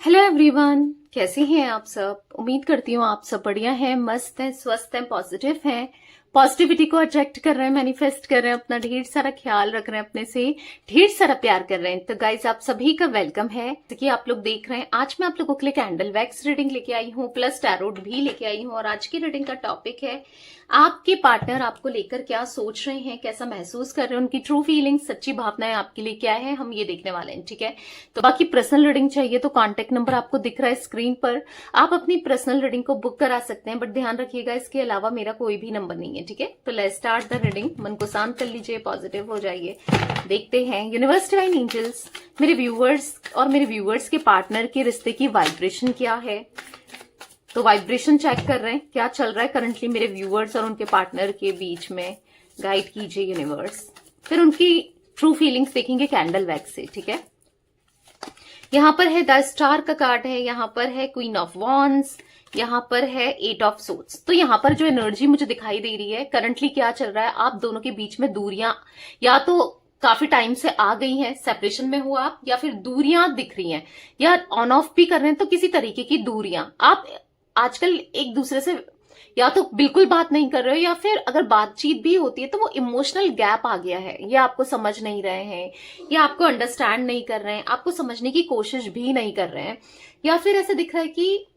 Hello everyone, कैसे हैं आप सब। उम्मीद करती हूँ आप सब बढ़िया हैं, मस्त हैं, स्वस्थ हैं, पॉजिटिव हैं, पॉजिटिविटी को अट्रैक्ट कर रहे हैं, मैनिफेस्ट कर रहे हैं, अपना ढेर सारा ख्याल रख रहे हैं, अपने से ढेर सारा प्यार कर रहे हैं। तो गाइज आप सभी का वेलकम है। जैसे कि आप लोग देख रहे हैं, आज मैं आप लोगों के लिए कैंडल वैक्स रीडिंग लेके आई हूँ, प्लस टैरोट भी लेके आई हूँ। और आज की रीडिंग का टॉपिक है आपके पार्टनर आपको लेकर क्या सोच रहे हैं, कैसा महसूस कर रहे हैं, उनकी ट्रू फीलिंग्स, सच्ची भावनाएं आपके लिए क्या है, हम ये देखने वाले हैं। ठीक है, तो बाकी पर्सनल रीडिंग चाहिए तो कॉन्टेक्ट नंबर आपको दिख रहा है स्क्रीन पर, आप अपनी पर्सनल रीडिंग को बुक करा सकते हैं। बट ध्यान रखिएगा, इसके अलावा मेरा कोई भी नंबर नहीं है। ठीक है, तो लेट्स स्टार्ट द रीडिंग। मन को शांत कर लीजिए, पॉजिटिव हो जाइए। देखते हैं यूनिवर्स डिवाइन एंजल्स मेरे व्यूवर्स और मेरे व्यूवर्स के पार्टनर के रिश्ते की वाइब्रेशन क्या है। तो वाइब्रेशन चेक कर रहे हैं, क्या चल रहा है करंटली मेरे व्यूवर्स और उनके पार्टनर के बीच में। गाइड कीजिए यूनिवर्स। फिर उनकी ट्रू फीलिंग्स देखेंगे कैंडल वैक्स से। ठीक है, यहां पर है द स्टार का कार्ड है, यहां पर है क्वीन ऑफ वॉन्ड्स, यहां पर है एट ऑफ सोर्ड्स। तो यहां पर जो एनर्जी मुझे दिखाई दे रही है करंटली क्या चल रहा है, आप दोनों के बीच में दूरियां या तो काफी टाइम से आ गई हैं, सेपरेशन में हो आप, या फिर दूरियां दिख रही हैं, या ऑन ऑफ भी कर रहे हैं। तो किसी तरीके की दूरियां, आप आजकल एक दूसरे से या तो बिल्कुल बात नहीं कर रहे हो, या फिर अगर बातचीत भी होती है तो वो इमोशनल गैप आ गया है, या आपको समझ नहीं रहे हैं, या आपको अंडरस्टैंड नहीं कर रहे हैं, आपको समझने की कोशिश भी नहीं कर रहे हैं, या फिर ऐसा दिख रहा है कि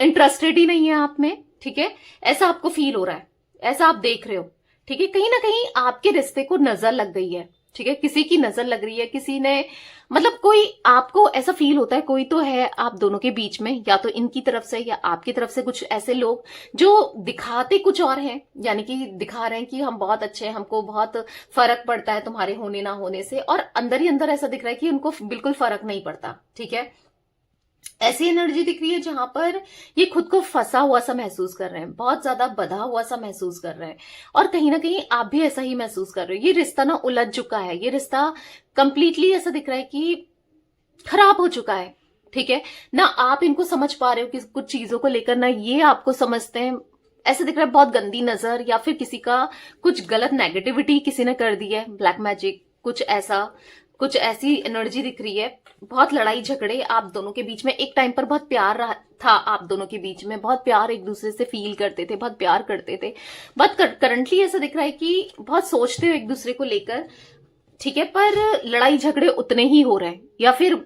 इंटरेस्टेड ही नहीं है आप में। ठीक है, ऐसा आपको फील हो रहा है, ऐसा आप देख रहे हो। ठीक है, कहीं ना कहीं आपके रिश्ते को नजर लग गई है। ठीक है, किसी की नजर लग रही है, किसी ने मतलब कोई आपको ऐसा फील होता है कोई तो है आप दोनों के बीच में, या तो इनकी तरफ से या आपकी तरफ से कुछ ऐसे लोग जो दिखाते कुछ और हैं, यानी कि दिखा रहे हैं कि हम बहुत अच्छे हैं, हमको बहुत फर्क पड़ता है तुम्हारे होने ना होने से, और अंदर ही अंदर ऐसा दिख रहा है कि उनको बिल्कुल फर्क नहीं पड़ता। ठीक है, ऐसी एनर्जी दिख रही है जहां पर ये खुद को फंसा हुआ सा महसूस कर रहे हैं, बहुत ज्यादा बंधा हुआ सा महसूस कर रहे हैं, और कहीं ना कहीं आप भी ऐसा ही महसूस कर रहे हो। ये रिश्ता ना उलझ चुका है, ये रिश्ता कंप्लीटली ऐसा दिख रहा है कि खराब हो चुका है। ठीक है ना, आप इनको समझ पा रहे हो कि कुछ चीजों को लेकर, ना ये आपको समझते हैं। ऐसा दिख रहा है बहुत गंदी नजर, या फिर किसी का कुछ गलत नेगेटिविटी किसी ने कर दी है, ब्लैक मैजिक, कुछ ऐसी एनर्जी दिख रही है। बहुत लड़ाई झगड़े आप दोनों के बीच में, एक टाइम पर बहुत प्यार था आप दोनों के बीच में, बहुत प्यार एक दूसरे से फील करते थे, बहुत प्यार करते थे। बट करंटली ऐसा दिख रहा है कि बहुत सोचते हो एक दूसरे को लेकर। ठीक है, पर लड़ाई झगड़े उतने ही हो रहे हैं, या फिर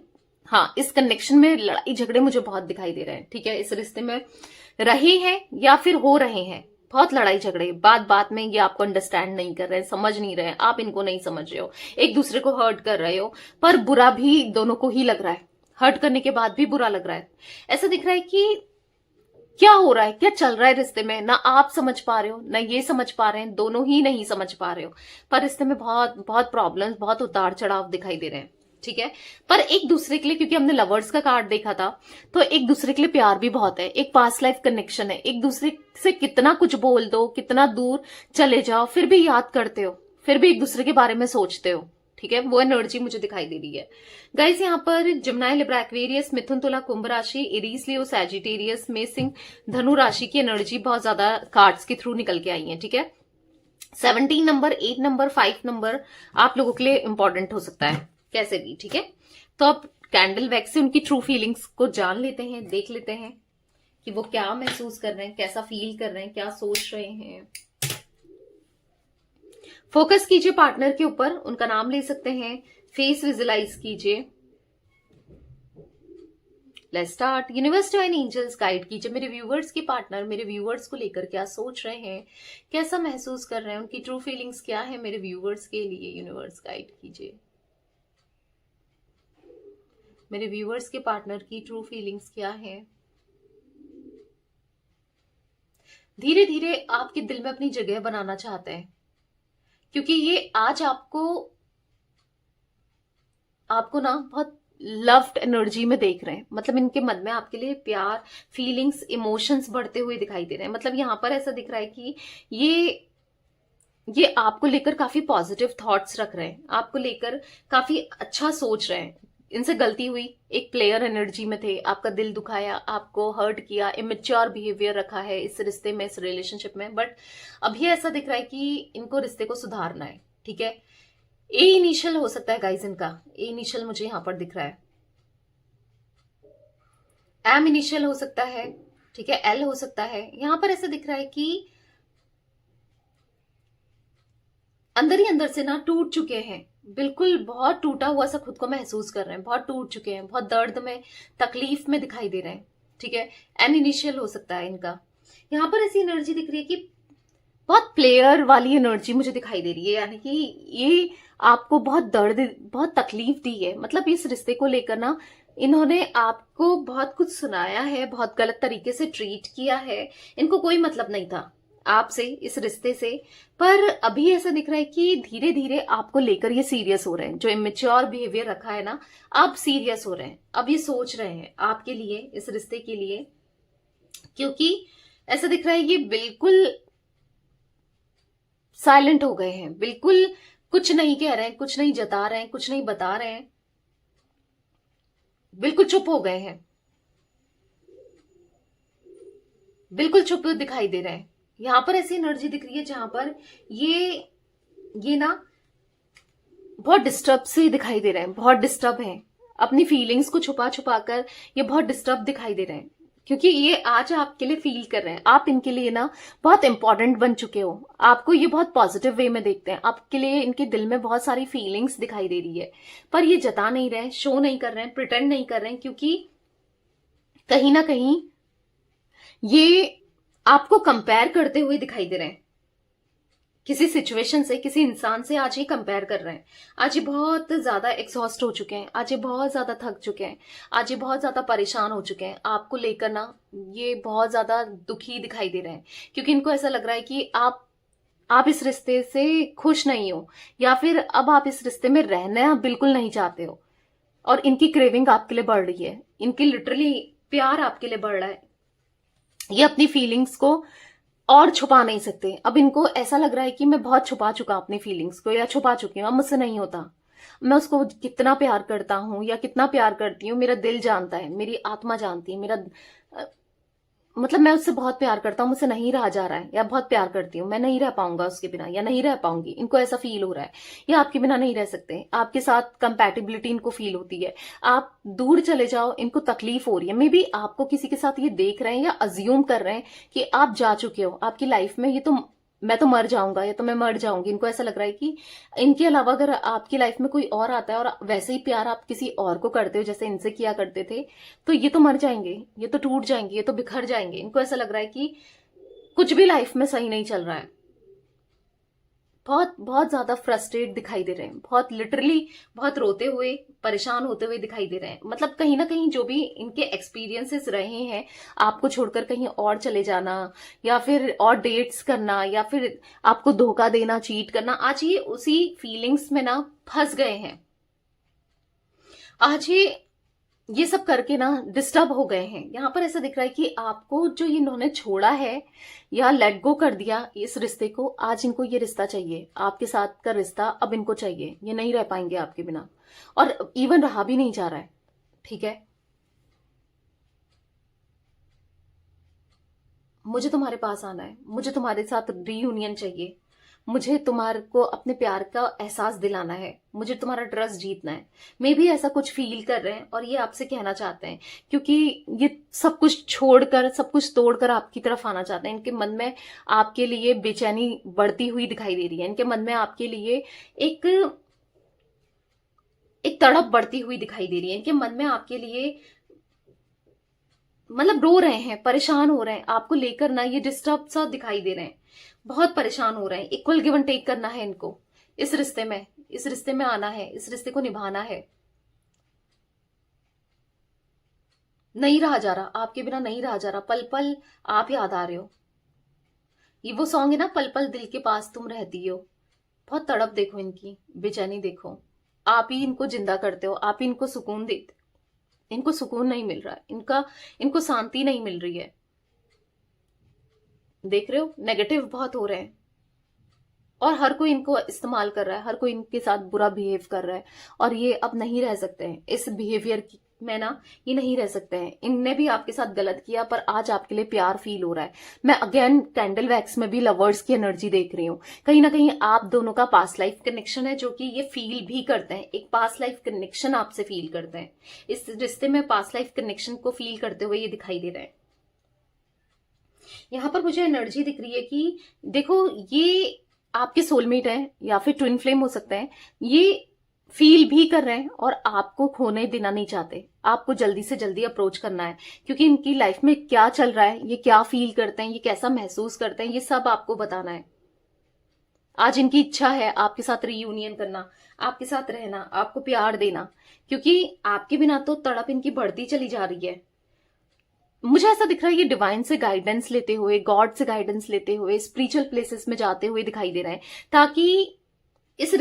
हाँ, इस कनेक्शन में लड़ाई झगड़े मुझे बहुत दिखाई दे रहे हैं। ठीक है, इस रिश्ते में रहे हैं या फिर हो रहे हैं, बहुत लड़ाई झगड़े, बात बात में ये आपको अंडरस्टैंड नहीं कर रहे हैं, समझ नहीं रहे हैं, आप इनको नहीं समझ रहे हो, एक दूसरे को हर्ट कर रहे हो, पर बुरा भी दोनों को ही लग रहा है, हर्ट करने के बाद भी बुरा लग रहा है। ऐसा दिख रहा है कि क्या हो रहा है, क्या चल रहा है रिश्ते में, ना आप समझ पा रहे हो ना ये समझ पा रहे हैं, दोनों ही नहीं समझ पा रहे हो। पर रिश्ते में बहुत बहुत प्रॉब्लम्स, बहुत उतार चढ़ाव दिखाई दे रहे हैं। ठीक है, पर एक दूसरे के लिए, क्योंकि हमने लवर्स का कार्ड देखा था, तो एक दूसरे के लिए प्यार भी बहुत है, एक पास्ट लाइफ कनेक्शन है। एक दूसरे से कितना कुछ बोल दो, कितना दूर चले जाओ, फिर भी याद करते हो, फिर भी एक दूसरे के बारे में सोचते हो। ठीक है, वो एनर्जी मुझे दिखाई दे रही है। गाइस, यहाँ पर जमनाई, लिब्रा, एक्वेरियस, मिथुन, तुला, कुंभ राशि, एरीज, लियो, सैजिटेरियस, मेषिंग, धनु राशि की एनर्जी बहुत ज्यादा कार्ड्स के थ्रू निकल के आई है। ठीक है, 17 नंबर, 8 नंबर, 5 नंबर आप लोगों के लिए इंपॉर्टेंट हो सकता है कैसे भी। ठीक है, तो अब कैंडल वैक्स से उनकी ट्रू फीलिंग्स को जान लेते हैं, देख लेते हैं कि वो क्या महसूस कर रहे हैं, कैसा फील कर रहे हैं, क्या सोच रहे हैं। फोकस कीजिए पार्टनर के ऊपर, उनका नाम ले सकते हैं, फेस विजुलाइज कीजिए। Let's start. Universe divine angels guide कीजिए मेरे व्यूवर्स के पार्टनर मेरे व्यूवर्स को लेकर क्या सोच रहे हैं, कैसा महसूस कर रहे हैं, उनकी ट्रू फीलिंग्स क्या है मेरे व्यूवर्स के लिए। यूनिवर्स गाइड कीजिए मेरे व्यूवर्स के पार्टनर की ट्रू फीलिंग्स क्या है। धीरे धीरे आपके दिल में अपनी जगह बनाना चाहते हैं, क्योंकि ये आज आपको ना बहुत लव्ड एनर्जी में देख रहे हैं। मतलब इनके मन में आपके लिए प्यार, फीलिंग्स, इमोशंस बढ़ते हुए दिखाई दे रहे हैं। मतलब यहां पर ऐसा दिख रहा है कि ये आपको लेकर काफी पॉजिटिव थॉट्स रख रहे हैं, आपको लेकर काफी अच्छा सोच रहे हैं। इनसे गलती हुई, एक प्लेयर एनर्जी में थे, आपका दिल दुखाया, आपको हर्ट किया, इमेच्योर बिहेवियर रखा है इस रिश्ते में, इस रिलेशनशिप में। बट अभी ऐसा दिख रहा है कि इनको रिश्ते को सुधारना है। ठीक है, ए इनिशियल हो सकता है गाइज इनका, ए इनिशियल मुझे यहां पर दिख रहा है। एम इनिशियल हो सकता है, ठीक है, एल हो सकता है। यहां पर ऐसा दिख रहा है कि अंदर ही अंदर से ना टूट चुके हैं, बिल्कुल बहुत टूटा हुआ सा खुद को महसूस कर रहे हैं, बहुत टूट चुके हैं, बहुत दर्द में, तकलीफ में दिखाई दे रहे हैं, ठीक है। एन इनिशियल हो सकता है इनका। यहां पर ऐसी एनर्जी दिख रही है कि बहुत प्लेयर वाली एनर्जी मुझे दिखाई दे रही है, यानी कि ये आपको बहुत दर्द, बहुत तकलीफ दी है। मतलब इस रिश्ते को लेकर ना इन्होंने आपको बहुत कुछ सुनाया है, बहुत गलत तरीके से ट्रीट किया है, इनको कोई मतलब नहीं था आपसे, इस रिश्ते से। पर अभी ऐसा दिख रहा है कि धीरे धीरे आपको लेकर ये सीरियस हो रहे हैं। जो इमेच्योर बिहेवियर रखा है ना, अब सीरियस हो रहे हैं, अब ये सोच रहे हैं आपके लिए, इस रिश्ते के लिए। क्योंकि ऐसा दिख रहा है ये बिल्कुल साइलेंट हो गए हैं, बिल्कुल कुछ नहीं कह रहे हैं, कुछ नहीं जता रहे हैं, कुछ नहीं बता रहे हैं, बिल्कुल चुप हो गए हैं, बिल्कुल चुप दिखाई दे रहे हैं। यहां पर ऐसी एनर्जी दिख रही है जहां पर ये ना बहुत डिस्टर्ब से दिखाई दे रहे हैं, बहुत डिस्टर्ब हैं, अपनी फीलिंग्स को छुपा छुपा कर ये बहुत डिस्टर्ब दिखाई दे रहे हैं। क्योंकि ये आज आपके लिए फील कर रहे हैं, आप इनके लिए ना बहुत इंपॉर्टेंट बन चुके हो, आपको ये बहुत पॉजिटिव वे में देखते हैं, आपके लिए इनके दिल में बहुत सारी फीलिंग्स दिखाई दे रही है। पर ये जता नहीं रहे, शो नहीं कर रहे हैं, प्रिटेंड नहीं कर रहे हैं, क्योंकि कहीं ना कहीं ये आपको कंपेयर करते हुए दिखाई दे रहे हैं किसी सिचुएशन से, किसी इंसान से। आज ये कंपेयर कर रहे हैं, आज ये बहुत ज्यादा एग्जॉस्ट हो चुके हैं, आज ये बहुत ज्यादा थक चुके हैं, आज ये बहुत ज्यादा परेशान हो चुके हैं आपको लेकर ना। ये बहुत ज्यादा दुखी दिखाई दे रहे हैं, क्योंकि इनको ऐसा लग रहा है कि आप इस रिश्ते से खुश नहीं हो, या फिर अब आप इस रिश्ते में रहना बिल्कुल नहीं चाहते हो। और इनकी क्रेविंग आपके लिए बढ़ रही है, इनकी लिटरली प्यार आपके लिए बढ़ रहा है। ये अपनी फीलिंग्स को और छुपा नहीं सकते। अब इनको ऐसा लग रहा है कि मैं बहुत छुपा चुका अपनी फीलिंग्स को, या छुपा चुकी हूं, अब मुझसे नहीं होता। मैं उसको कितना प्यार करता हूं या कितना प्यार करती हूँ, मेरा दिल जानता है, मेरी आत्मा जानती है, मेरा मतलब मैं उससे बहुत प्यार करता हूँ, मुझसे नहीं रहा जा रहा है, या बहुत प्यार करती हूँ, मैं नहीं रह पाऊंगा उसके बिना, या नहीं रह पाऊंगी। इनको ऐसा फील हो रहा है, या आपके बिना नहीं रह सकते, आपके साथ कंपैटिबिलिटी इनको फील होती है, आप दूर चले जाओ इनको तकलीफ हो रही है। मे बी आपको किसी के साथ ये देख रहे हैं या अज्यूम कर रहे हैं कि आप जा चुके हो आपकी लाइफ में, ये तो मैं तो मर जाऊंगा या तो मैं मर जाऊंगी। इनको ऐसा लग रहा है कि इनके अलावा अगर आपकी लाइफ में कोई और आता है और वैसे ही प्यार आप किसी और को करते हो जैसे इनसे किया करते थे, तो ये तो मर जाएंगे, ये तो टूट जाएंगे, ये तो बिखर जाएंगे। इनको ऐसा लग रहा है कि कुछ भी लाइफ में सही नहीं चल रहा है। बहुत बहुत ज्यादा फ्रस्ट्रेट दिखाई दे रहे हैं, बहुत लिटरली बहुत रोते हुए, परेशान होते हुए दिखाई दे रहे हैं। मतलब कहीं ना कहीं जो भी इनके एक्सपीरियंसेस रहे हैं, आपको छोड़कर कहीं और चले जाना, या फिर और डेट्स करना, या फिर आपको धोखा देना, चीट करना, आज ये उसी फीलिंग्स में ना फंस गए हैं। आज ये सब करके ना डिस्टर्ब हो गए हैं। यहां पर ऐसा दिख रहा है कि आपको जो इन्होंने छोड़ा है या लेट गो कर दिया इस रिश्ते को, आज इनको ये रिश्ता चाहिए, आपके साथ का रिश्ता अब इनको चाहिए। ये नहीं रह पाएंगे आपके बिना, और इवन रहा भी नहीं जा रहा है, ठीक है। मुझे तुम्हारे पास आना है, मुझे तुम्हारे साथ रीयूनियन चाहिए, मुझे तुम्हारे को अपने प्यार का एहसास दिलाना है, मुझे तुम्हारा ट्रस्ट जीतना है। मे भी ऐसा कुछ फील कर रहे हैं और ये आपसे कहना चाहते हैं, क्योंकि ये सब कुछ छोड़कर, सब कुछ तोड़कर आपकी तरफ आना चाहते हैं। इनके मन में आपके लिए बेचैनी बढ़ती हुई दिखाई दे रही है, इनके मन में आपके लिए एक एक तड़प बढ़ती हुई दिखाई दे रही है, इनके मन में आपके लिए मतलब रो रहे हैं, परेशान हो रहे हैं आपको लेकर ना, ये डिस्टर्ब सा दिखाई दे रहे हैं, बहुत परेशान हो रहे हैं। इक्वल गिव एंड टेक करना है इनको इस रिश्ते में, इस रिश्ते में आना है, इस रिश्ते को निभाना है। नहीं रहा जा रहा, आपके बिना नहीं रहा जा रहा, पल पल आप याद आ रहे हो। ये वो सॉन्ग है ना, पल पल दिल के पास तुम रहती हो। बहुत तड़प देखो इनकी, बेचैनी देखो, आप ही इनको जिंदा करते हो, आप ही इनको सुकून देते। इनको सुकून नहीं मिल रहा है, इनको शांति नहीं मिल रही है। देख रहे हो, नेगेटिव बहुत हो रहे हैं, और हर कोई इनको इस्तेमाल कर रहा है, हर कोई इनके साथ बुरा बिहेव कर रहा है, और ये अब नहीं रह सकते हैं इस बिहेवियर मैं ना ये नहीं रह सकते हैं, इनने भी आपके साथ गलत किया पर आज आपके लिए प्यार फील हो रहा है। मैं अगेन कैंडल वैक्स में भी लवर्स की एनर्जी देख रही हूँ। कहीं ना कहीं आप दोनों का पास्ट लाइफ कनेक्शन है जो कि ये फील भी करते हैं, एक पास्ट लाइफ कनेक्शन आपसे फील करते हैं। इस रिश्ते में पास्ट लाइफ कनेक्शन को फील करते हुए ये दिखाई दे रहे हैं। यहां पर मुझे एनर्जी दिख रही है कि देखो, ये आपके सोलमेट है या फिर ट्विन फ्लेम हो सकते हैं। ये फील भी कर रहे हैं और आपको खोने देना नहीं चाहते। आपको जल्दी से जल्दी अप्रोच करना है क्योंकि इनकी लाइफ में क्या चल रहा है, ये क्या फील करते हैं, ये कैसा महसूस करते हैं, ये सब आपको बताना है। आज इनकी इच्छा है आपके साथ रीयूनियन करना, आपके साथ रहना, आपको प्यार देना, क्योंकि आपके बिना तो तड़प इनकी बढ़ती चली जा रही है। मुझे ऐसा दिख रहा है ये डिवाइन से गाइडेंस लेते हुए, गॉड से गाइडेंस लेते हुए, स्पिरिचुअल प्लेसेस में जाते हुए दिखाई दे रहे हैं ताकि इस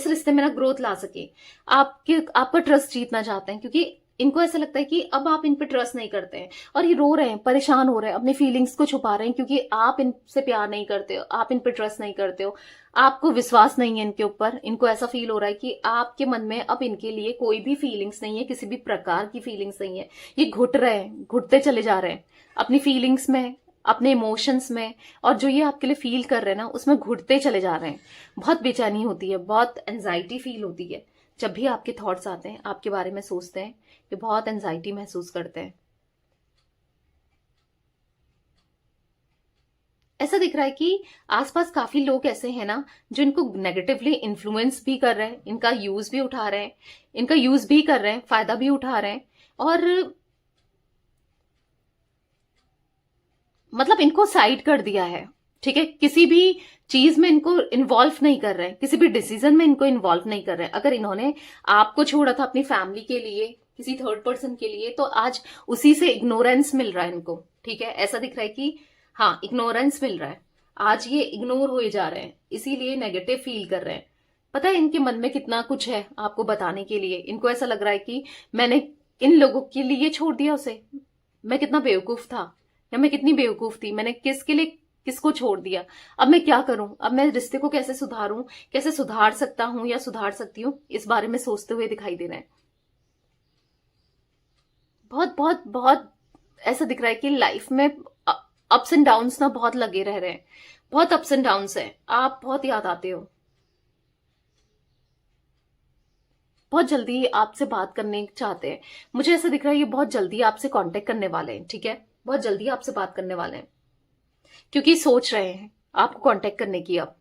रिश्ते में ना ग्रोथ ला सके। आपका ट्रस्ट जीतना चाहते हैं क्योंकि इनको ऐसा लगता है कि अब आप इन पे ट्रस्ट नहीं करते हैं और ये रो रहे हैं, परेशान हो रहे हैं, अपनी फीलिंग्स को छुपा रहे हैं क्योंकि आप इनसे प्यार नहीं करते हो, आप इन पे ट्रस्ट नहीं करते हो, आपको विश्वास नहीं है इनके ऊपर। इनको ऐसा फील हो रहा है कि आपके मन में अब इनके लिए कोई भी फीलिंग्स नहीं है, किसी भी प्रकार की फीलिंग्स नहीं है। ये घुट रहे हैं, घुटते चले जा रहे हैं अपनी फीलिंग्स में, अपने इमोशंस में, और जो ये आपके लिए फील कर रहे हैं ना उसमें घुटते चले जा रहे हैं। बहुत बेचैनी होती है, बहुत एंजाइटी फील होती है जब भी आपके थॉट्स आते हैं, आपके बारे में सोचते हैं, ये बहुत एंजाइटी महसूस करते हैं। ऐसा दिख रहा है कि आसपास काफी लोग ऐसे हैं ना जो इनको नेगेटिवली इन्फ्लुएंस भी कर रहे हैं, इनका यूज भी उठा रहे हैं, इनका यूज भी कर रहे हैं, फायदा भी उठा रहे हैं, और मतलब इनको साइड कर दिया है। ठीक है, किसी भी चीज में इनको इन्वॉल्व नहीं कर रहे हैं, किसी भी डिसीजन में इनको इन्वॉल्व नहीं कर रहे हैं। अगर इन्होंने आपको छोड़ा था अपनी फैमिली के लिए, किसी थर्ड पर्सन के लिए, तो आज उसी से इग्नोरेंस मिल रहा है इनको। ठीक है, ऐसा दिख रहा है कि हाँ, इग्नोरेंस मिल रहा है। आज ये इग्नोर हुए जा रहे हैं, इसीलिए नेगेटिव फील कर रहे हैं। पता है इनके मन में कितना कुछ है आपको बताने के लिए। इनको ऐसा लग रहा है कि मैंने इन लोगों के लिए छोड़ दिया उसे, मैं कितना बेवकूफ था, या मैं कितनी बेवकूफ थी, मैंने किसके लिए किसको छोड़ दिया, अब मैं क्या करूं, अब मैं रिश्ते को कैसे सुधारूं, कैसे सुधार सकता हूं या सुधार सकती हूं, इस बारे में सोचते हुए दिखाई दे रहे हैं। बहुत बहुत बहुत ऐसा दिख रहा है कि लाइफ में अप्स एंड डाउन्स ना बहुत लगे रह रहे हैं, बहुत अप्स एंड डाउन्स है। आप बहुत याद आते हो, बहुत जल्दी आपसे बात करने चाहते हैं। मुझे ऐसा दिख रहा है ये बहुत जल्दी आपसे कांटेक्ट करने वाले हैं। ठीक है, बहुत जल्दी आपसे बात करने वाले हैं क्योंकि सोच रहे हैं आपको कांटेक्ट करने की। अब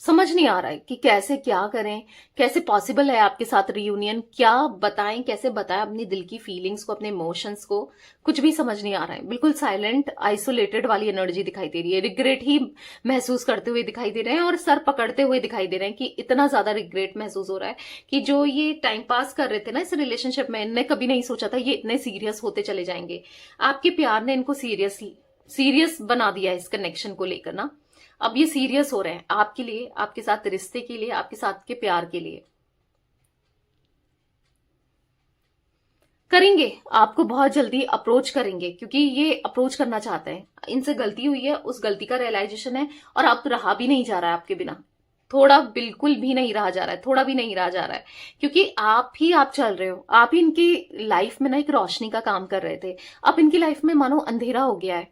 समझ नहीं आ रहा है कि कैसे क्या करें, कैसे पॉसिबल है आपके साथ रियूनियन, क्या बताएं, कैसे बताएं अपनी दिल की फीलिंग्स को, अपने इमोशंस को, कुछ भी समझ नहीं आ रहा है। बिल्कुल साइलेंट, आइसोलेटेड वाली एनर्जी दिखाई दे रही है। रिग्रेट ही महसूस करते हुए दिखाई दे रहे हैं और सर पकड़ते हुए दिखाई दे रहे हैं कि इतना ज्यादा रिग्रेट महसूस हो रहा है कि जो ये टाइम पास कर रहे थे ना इस रिलेशनशिप में, इनने कभी नहीं सोचा था ये इतने सीरियस होते चले जाएंगे। आपके प्यार ने इनको सीरियस बना दिया है इस कनेक्शन को लेकर ना। अब ये सीरियस हो रहे हैं आपके लिए, आपके साथ रिश्ते के लिए, आपके साथ के प्यार के लिए। करेंगे, आपको बहुत जल्दी अप्रोच करेंगे क्योंकि ये अप्रोच करना चाहते हैं। इनसे गलती हुई है, उस गलती का रियलाइजेशन है और अब रहा भी नहीं जा रहा है आपके बिना, थोड़ा बिल्कुल भी नहीं रहा जा रहा है, थोड़ा भी नहीं रहा जा रहा है, क्योंकि आप चल रहे हो। आप ही इनकी लाइफ में ना एक रोशनी का काम कर रहे थे। अब इनकी लाइफ में मानो अंधेरा हो गया है,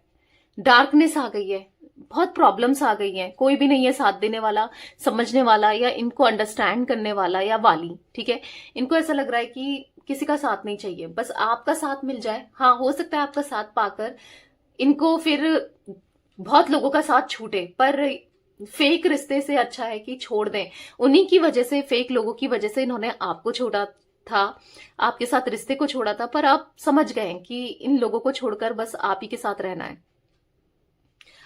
डार्कनेस आ गई है, बहुत प्रॉब्लम्स आ गई हैं, कोई भी नहीं है साथ देने वाला, समझने वाला या इनको अंडरस्टैंड करने वाला या वाली। ठीक है, इनको ऐसा लग रहा है कि किसी का साथ नहीं चाहिए, बस आपका साथ मिल जाए। हाँ, हो सकता है आपका साथ पाकर इनको फिर बहुत लोगों का साथ छूटे, पर फेक रिश्ते से अच्छा है कि छोड़ दें। उन्हीं की वजह से, फेक लोगों की वजह से इन्होंने आपको छोड़ा था, आपके साथ रिश्ते को छोड़ा था, पर आप समझ गए कि इन लोगों को छोड़कर बस आप ही के साथ रहना है।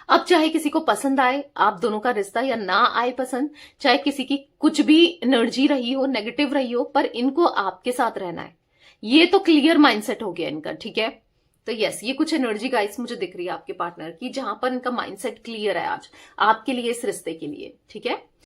अब चाहे किसी को पसंद आए आप दोनों का रिश्ता या ना आए पसंद, चाहे किसी की कुछ भी एनर्जी रही हो, नेगेटिव रही हो, पर इनको आपके साथ रहना है। ये तो क्लियर माइंडसेट हो गया इनका। ठीक है, तो यस, ये कुछ एनर्जी गाइस मुझे दिख रही है आपके पार्टनर की, जहां पर इनका माइंडसेट क्लियर है आज आपके लिए, इस रिश्ते के लिए। ठीक है,